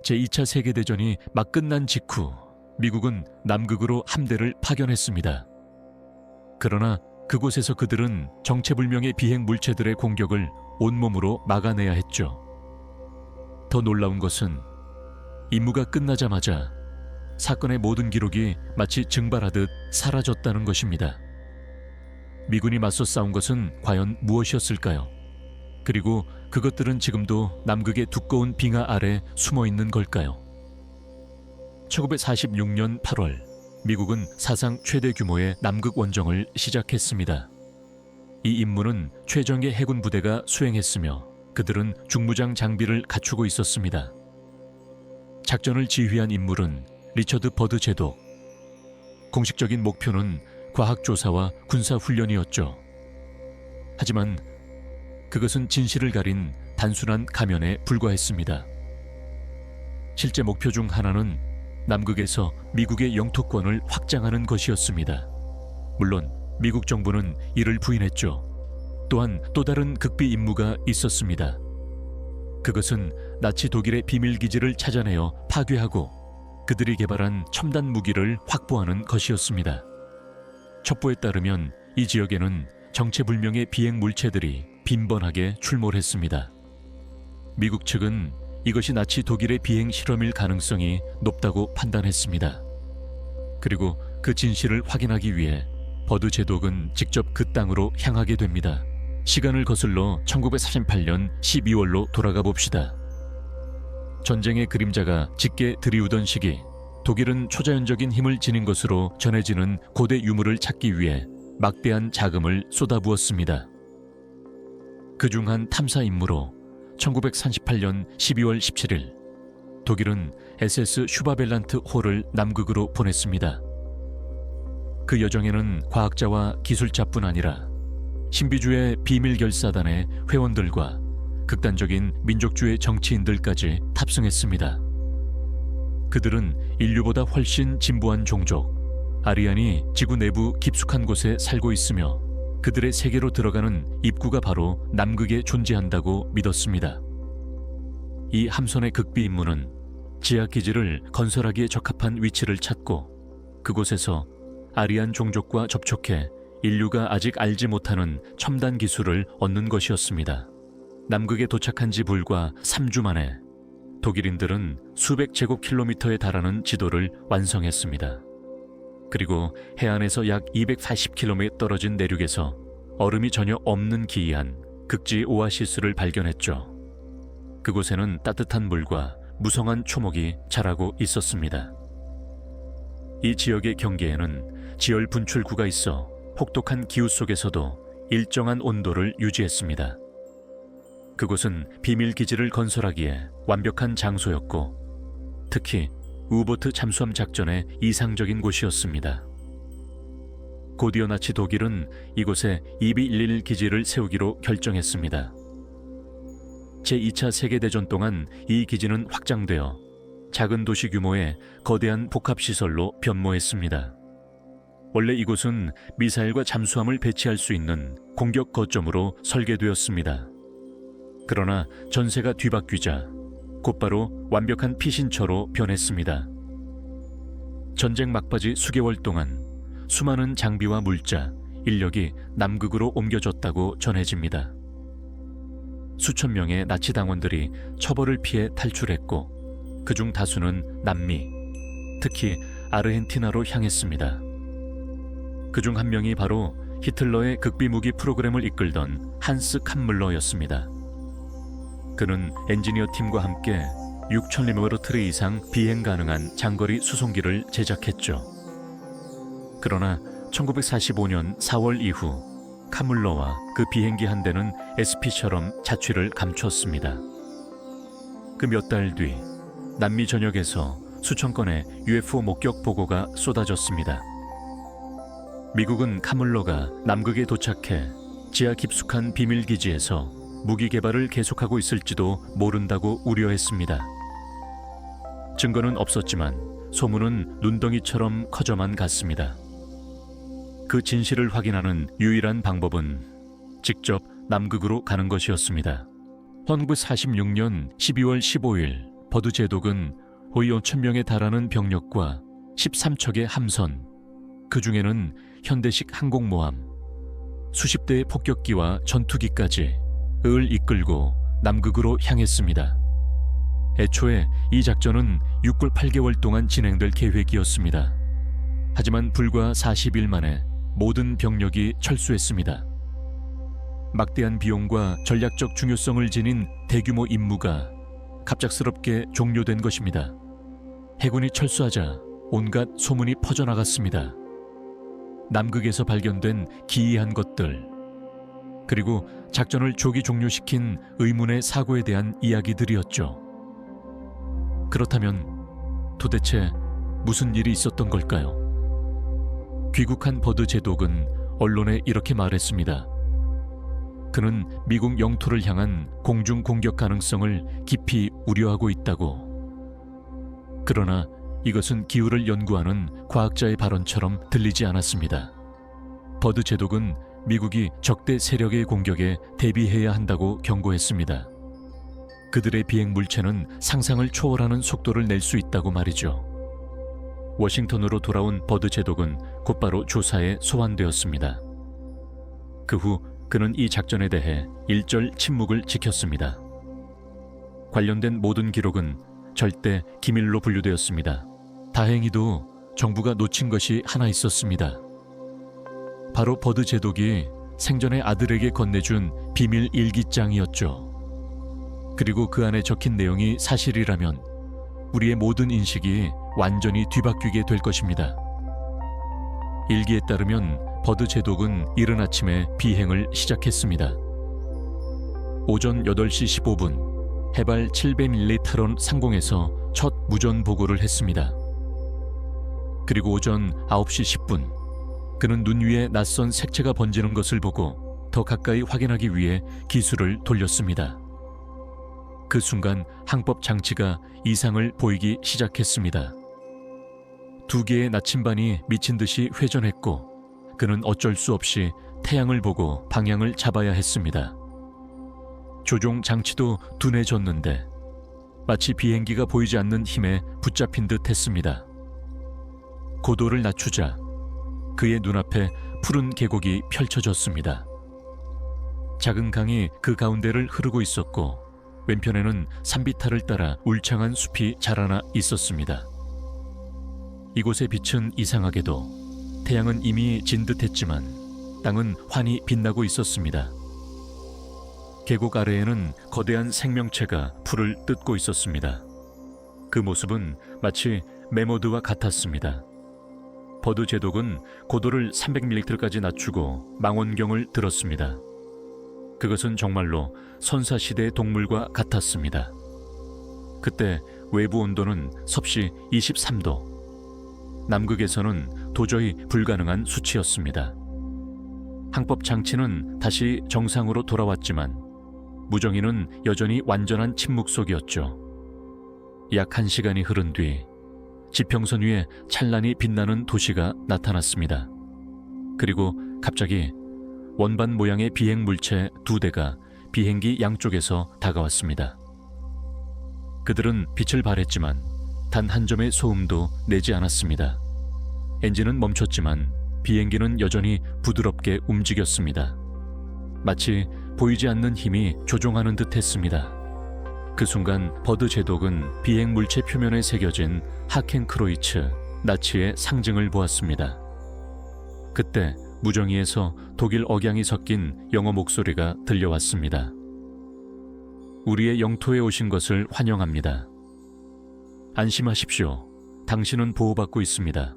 제2차 세계대전이 막 끝난 직후 미국은 남극으로 함대를 파견했습니다. 그러나 그곳에서 그들은 정체불명의 비행 물체들의 공격을 온몸으로 막아내야 했죠. 더 놀라운 것은 임무가 끝나자마자 사건의 모든 기록이 마치 증발하듯 사라졌다는 것입니다. 미군이 맞서 싸운 것은 과연 무엇이었을까요? 그리고 그것들은 지금도 남극의 두꺼운 빙하 아래 숨어있는 걸까요? 1946년 8월, 미국은 사상 최대 규모의 남극 원정을 시작했습니다. 이 임무는 최정예 해군 부대가 수행했으며 그들은 중무장 장비를 갖추고 있었습니다. 작전을 지휘한 인물은 리처드 버드 제독. 공식적인 목표는 과학조사와 군사훈련이었죠. 하지만 그것은 진실을 가린 단순한 가면에 불과했습니다. 실제 목표 중 하나는 남극에서 미국의 영토권을 확장하는 것이었습니다. 물론 미국 정부는 이를 부인했죠. 또한 또 다른 극비 임무가 있었습니다. 그것은 나치 독일의 비밀기지를 찾아내어 파괴하고 그들이 개발한 첨단 무기를 확보하는 것이었습니다. 첩보에 따르면 이 지역에는 정체불명의 비행 물체들이 빈번하게 출몰했습니다. 미국 측은 이것이 나치 독일의 비행 실험일 가능성이 높다고 판단했습니다. 그리고 그 진실을 확인하기 위해 버드 제독은 직접 그 땅으로 향하게 됩니다. 시간을 거슬러 1948년 12월로 돌아가 봅시다. 전쟁의 그림자가 짙게 드리우던 시기, 독일은 초자연적인 힘을 지닌 것으로 전해지는 고대 유물을 찾기 위해 막대한 자금을 쏟아부었습니다. 그중 한 탐사 임무로 1938년 12월 17일 독일은 SS 슈바벨란트 호를 남극으로 보냈습니다. 그 여정에는 과학자와 기술자뿐 아니라 신비주의 비밀결사단의 회원들과 극단적인 민족주의 정치인들까지 탑승했습니다. 그들은 인류보다 훨씬 진보한 종족, 아리안이 지구 내부 깊숙한 곳에 살고 있으며 그들의 세계로 들어가는 입구가 바로 남극에 존재한다고 믿었습니다. 이 함선의 극비 임무는 지하기지를 건설하기에 적합한 위치를 찾고 그곳에서 아리안 종족과 접촉해 인류가 아직 알지 못하는 첨단 기술을 얻는 것이었습니다. 남극에 도착한 지 불과 3주 만에 독일인들은 수백 제곱킬로미터에 달하는 지도를 완성했습니다. 그리고 해안에서 약 280km 떨어진 내륙에서 얼음이 전혀 없는 기이한 극지 오아시스를 발견했죠. 그곳에는 따뜻한 물과 무성한 초목이 자라고 있었습니다. 이 지역의 경계에는 지열 분출구가 있어 혹독한 기후 속에서도 일정한 온도를 유지했습니다. 그곳은 비밀기지를 건설하기에 완벽한 장소였고 특히 우보트 잠수함 작전의 이상적인 곳이었습니다. 곧이어 나치 독일은 이곳에 EB-111 기지를 세우기로 결정했습니다. 제2차 세계대전 동안 이 기지는 확장되어 작은 도시 규모의 거대한 복합시설로 변모했습니다. 원래 이곳은 미사일과 잠수함을 배치할 수 있는 공격 거점으로 설계되었습니다. 그러나 전세가 뒤바뀌자 곧바로 완벽한 피신처로 변했습니다. 전쟁 막바지 수개월 동안 수많은 장비와 물자, 인력이 남극으로 옮겨졌다고 전해집니다. 수천 명의 나치 당원들이 처벌을 피해 탈출했고 그중 다수는 남미, 특히 아르헨티나로 향했습니다. 그중 한 명이 바로 히틀러의 극비무기 프로그램을 이끌던 한스 칸물러였습니다. 그는 엔지니어 팀과 함께 6,000리모르트르 이상 비행 가능한 장거리 수송기를 제작했죠. 그러나 1945년 4월 이후 칸물러와 그 비행기 한 대는 SP처럼 자취를 감췄습니다. 그 몇 달 뒤 남미 전역에서 수천 건의 UFO 목격 보고가 쏟아졌습니다. 미국은 칸물러가 남극에 도착해 지하 깊숙한 비밀기지에서 무기 개발을 계속하고 있을지도 모른다고 우려했습니다. 증거는 없었지만 소문은 눈덩이처럼 커져만 갔습니다. 그 진실을 확인하는 유일한 방법은 직접 남극으로 가는 것이었습니다. 1946년 12월 15일 버드 제독은 거의 5,000명에 달하는 병력과 13척의 함선, 그 중에는 현대식 항공모함, 수십 대의 폭격기와 전투기까지 을 이끌고 남극으로 향했습니다. 애초에 이 작전은 6개월 8개월 동안 진행될 계획이었습니다. 하지만 불과 40일 만에 모든 병력이 철수했습니다. 막대한 비용과 전략적 중요성을 지닌 대규모 임무가 갑작스럽게 종료된 것입니다. 해군이 철수하자 온갖 소문이 퍼져나갔습니다. 남극에서 발견된 기이한 것들, 그리고 작전을 조기 종료시킨 의문의 사고에 대한 이야기들이었죠. 그렇다면 도대체 무슨 일이 있었던 걸까요? 귀국한 버드 제독은 언론에 이렇게 말했습니다. 그는 미국 영토를 향한 공중 공격 가능성을 깊이 우려하고 있다고. 그러나 이것은 기후를 연구하는 과학자의 발언처럼 들리지 않았습니다. 버드 제독은 미국이 적대 세력의 공격에 대비해야 한다고 경고했습니다. 그들의 비행 물체는 상상을 초월하는 속도를 낼 수 있다고 말이죠. 워싱턴으로 돌아온 버드 제독은 곧바로 조사에 소환되었습니다. 그 후 그는 이 작전에 대해 일절 침묵을 지켰습니다. 관련된 모든 기록은 절대 기밀로 분류되었습니다. 다행히도 정부가 놓친 것이 하나 있었습니다. 바로 버드 제독이 생전에 아들에게 건네준 비밀 일기장이었죠. 그리고 그 안에 적힌 내용이 사실이라면 우리의 모든 인식이 완전히 뒤바뀌게 될 것입니다. 일기에 따르면 버드 제독은 이른 아침에 비행을 시작했습니다. 오전 8시 15분 해발 700밀리 탈원 상공에서 첫 무전 보고를 했습니다. 그리고 오전 9시 10분 그는 눈 위에 낯선 색채가 번지는 것을 보고 더 가까이 확인하기 위해 기술을 돌렸습니다. 그 순간 항법 장치가 이상을 보이기 시작했습니다. 2개의 나침반이 미친 듯이 회전했고 그는 어쩔 수 없이 태양을 보고 방향을 잡아야 했습니다. 조종 장치도 둔해졌는데 마치 비행기가 보이지 않는 힘에 붙잡힌 듯 했습니다. 고도를 낮추자 그의 눈앞에 푸른 계곡이 펼쳐졌습니다. 작은 강이 그 가운데를 흐르고 있었고 왼편에는 산비탈을 따라 울창한 숲이 자라나 있었습니다. 이곳의 빛은 이상하게도 태양은 이미 진 듯했지만 땅은 환히 빛나고 있었습니다. 계곡 아래에는 거대한 생명체가 풀을 뜯고 있었습니다. 그 모습은 마치 메모드와 같았습니다. 버드 제독은 고도를 300m까지 낮추고 망원경을 들었습니다. 그것은 정말로 선사시대의 동물과 같았습니다. 그때 외부 온도는 섭씨 23도. 남극에서는 도저히 불가능한 수치였습니다. 항법 장치는 다시 정상으로 돌아왔지만 무정인은 여전히 완전한 침묵 속이었죠. 약 1시간이 흐른 뒤 지평선 위에 찬란히 빛나는 도시가 나타났습니다. 그리고 갑자기 원반 모양의 비행 물체 2대가 비행기 양쪽에서 다가왔습니다. 그들은 빛을 발했지만 단 한 점의 소음도 내지 않았습니다. 엔진은 멈췄지만 비행기는 여전히 부드럽게 움직였습니다. 마치 보이지 않는 힘이 조종하는 듯 했습니다. 그 순간 버드 제독은 비행 물체 표면에 새겨진 하켄크로이츠, 나치의 상징을 보았습니다. 그때 무정이에서 독일 억양이 섞인 영어 목소리가 들려왔습니다. 우리의 영토에 오신 것을 환영합니다. 안심하십시오. 당신은 보호받고 있습니다.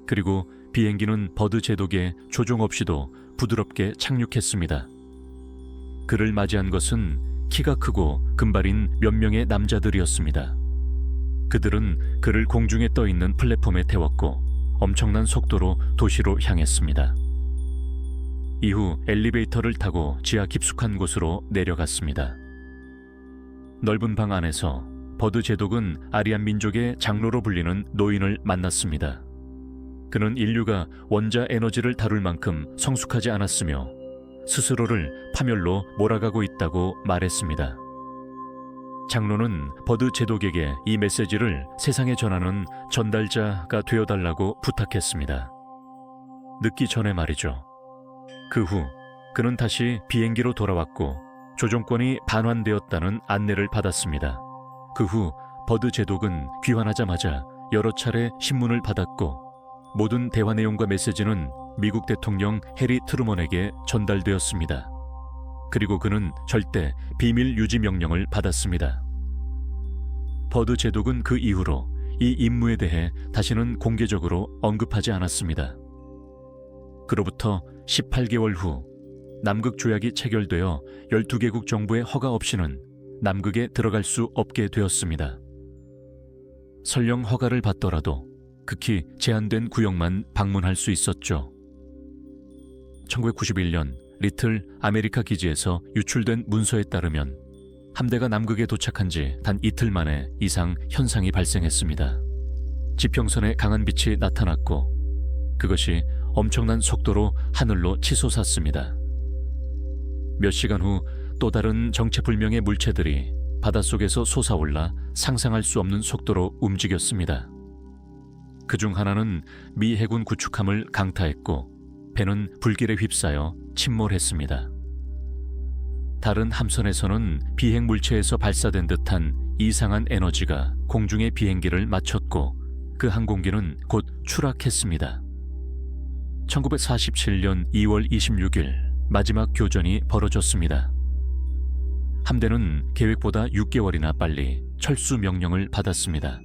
그리고 비행기는 버드 제독의 조종 없이도 부드럽게 착륙했습니다. 그를 맞이한 것은 키가 크고 금발인 몇 명의 남자들이었습니다. 그들은 그를 공중에 떠 있는 플랫폼에 태웠고 엄청난 속도로 도시로 향했습니다. 이후 엘리베이터를 타고 지하 깊숙한 곳으로 내려갔습니다. 넓은 방 안에서 버드 제독은 아리안 민족의 장로로 불리는 노인을 만났습니다. 그는 인류가 원자 에너지를 다룰 만큼 성숙하지 않았으며 스스로를 파멸로 몰아가고 있다고 말했습니다. 장로는 버드 제독에게 이 메시지를 세상에 전하는 전달자가 되어달라고 부탁했습니다. 늦기 전에 말이죠. 그 후 그는 다시 비행기로 돌아왔고 조종권이 반환되었다는 안내를 받았습니다. 그 후 버드 제독은 귀환하자마자 여러 차례 신문을 받았고 모든 대화 내용과 메시지는 미국 대통령 해리 트루먼에게 전달되었습니다. 그리고 그는 절대 비밀 유지 명령을 받았습니다. 버드 제독은 그 이후로 이 임무에 대해 다시는 공개적으로 언급하지 않았습니다. 그로부터 18개월 후 남극 조약이 체결되어 12개국 정부의 허가 없이는 남극에 들어갈 수 없게 되었습니다. 설령 허가를 받더라도 극히 제한된 구역만 방문할 수 있었죠. 1991년 리틀 아메리카 기지에서 유출된 문서에 따르면 함대가 남극에 도착한 지 단 이틀 만에 이상 현상이 발생했습니다. 지평선에 강한 빛이 나타났고 그것이 엄청난 속도로 하늘로 치솟았습니다. 몇 시간 후 또 다른 정체불명의 물체들이 바닷속에서 솟아올라 상상할 수 없는 속도로 움직였습니다. 그중 하나는 미 해군 구축함을 강타했고 배는 불길에 휩싸여 침몰했습니다. 다른 함선에서는 비행 물체에서 발사된 듯한 이상한 에너지가 공중의 비행기를 맞췄고 그 항공기는 곧 추락했습니다. 1947년 2월 26일 마지막 교전이 벌어졌습니다. 함대는 계획보다 6개월이나 빨리 철수 명령을 받았습니다.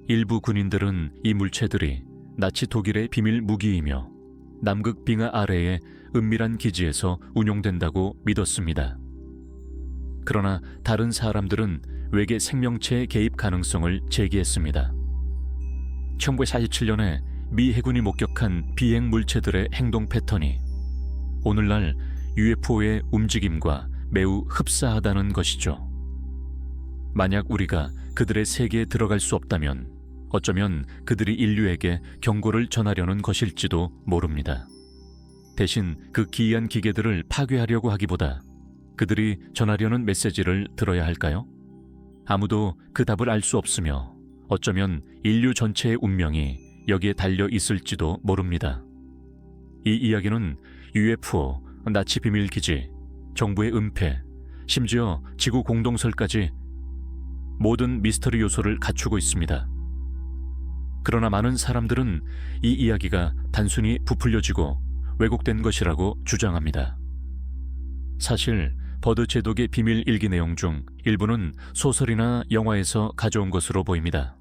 일부 군인들은 이 물체들이 나치 독일의 비밀 무기이며 남극 빙하 아래의 은밀한 기지에서 운용된다고 믿었습니다. 그러나 다른 사람들은 외계 생명체의 개입 가능성을 제기했습니다. 1947년에 미 해군이 목격한 비행 물체들의 행동 패턴이 오늘날 UFO의 움직임과 매우 흡사하다는 것이죠. 만약 우리가 그들의 세계에 들어갈 수 없다면 어쩌면 그들이 인류에게 경고를 전하려는 것일지도 모릅니다. 대신 그 기이한 기계들을 파괴하려고 하기보다 그들이 전하려는 메시지를 들어야 할까요? 아무도 그 답을 알 수 없으며 어쩌면 인류 전체의 운명이 여기에 달려 있을지도 모릅니다. 이 이야기는 UFO, 나치 비밀기지, 정부의 은폐, 심지어 지구 공동설까지 모든 미스터리 요소를 갖추고 있습니다. 그러나 많은 사람들은 이 이야기가 단순히 부풀려지고 왜곡된 것이라고 주장합니다. 사실 버드 제독의 비밀 일기 내용 중 일부는 소설이나 영화에서 가져온 것으로 보입니다.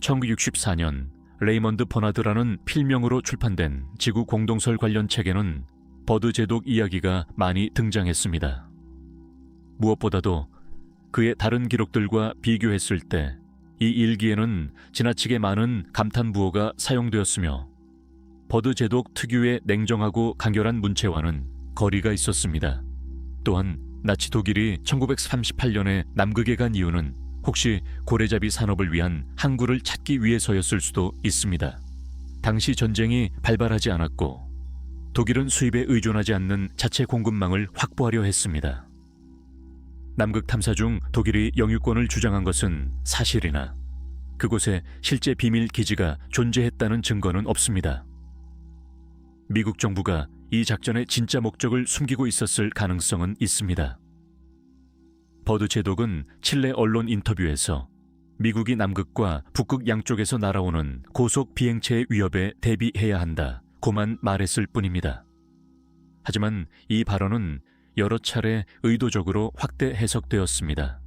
1964년 레이먼드 버나드라는 필명으로 출판된 지구 공동설 관련 책에는 버드 제독 이야기가 많이 등장했습니다. 무엇보다도 그의 다른 기록들과 비교했을 때 이 일기에는 지나치게 많은 감탄부호가 사용되었으며 버드 제독 특유의 냉정하고 간결한 문체와는 거리가 있었습니다. 또한 나치 독일이 1938년에 남극에 간 이유는 혹시 고래잡이 산업을 위한 항구를 찾기 위해서였을 수도 있습니다. 당시 전쟁이 발발하지 않았고 독일은 수입에 의존하지 않는 자체 공급망을 확보하려 했습니다. 남극 탐사 중 독일이 영유권을 주장한 것은 사실이나 그곳에 실제 비밀 기지가 존재했다는 증거는 없습니다. 미국 정부가 이 작전의 진짜 목적을 숨기고 있었을 가능성은 있습니다. 버드 제독은 칠레 언론 인터뷰에서 미국이 남극과 북극 양쪽에서 날아오는 고속 비행체의 위협에 대비해야 한다고만 말했을 뿐입니다. 하지만 이 발언은 여러 차례 의도적으로 확대 해석되었습니다.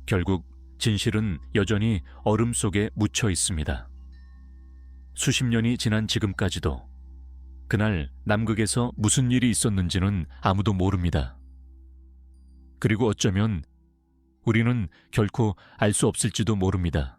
결국 진실은 여전히 얼음 속에 묻혀 있습니다. 수십 년이 지난 지금까지도 그날 남극에서 무슨 일이 있었는지는 아무도 모릅니다. 그리고 어쩌면 우리는 결코 알 수 없을지도 모릅니다.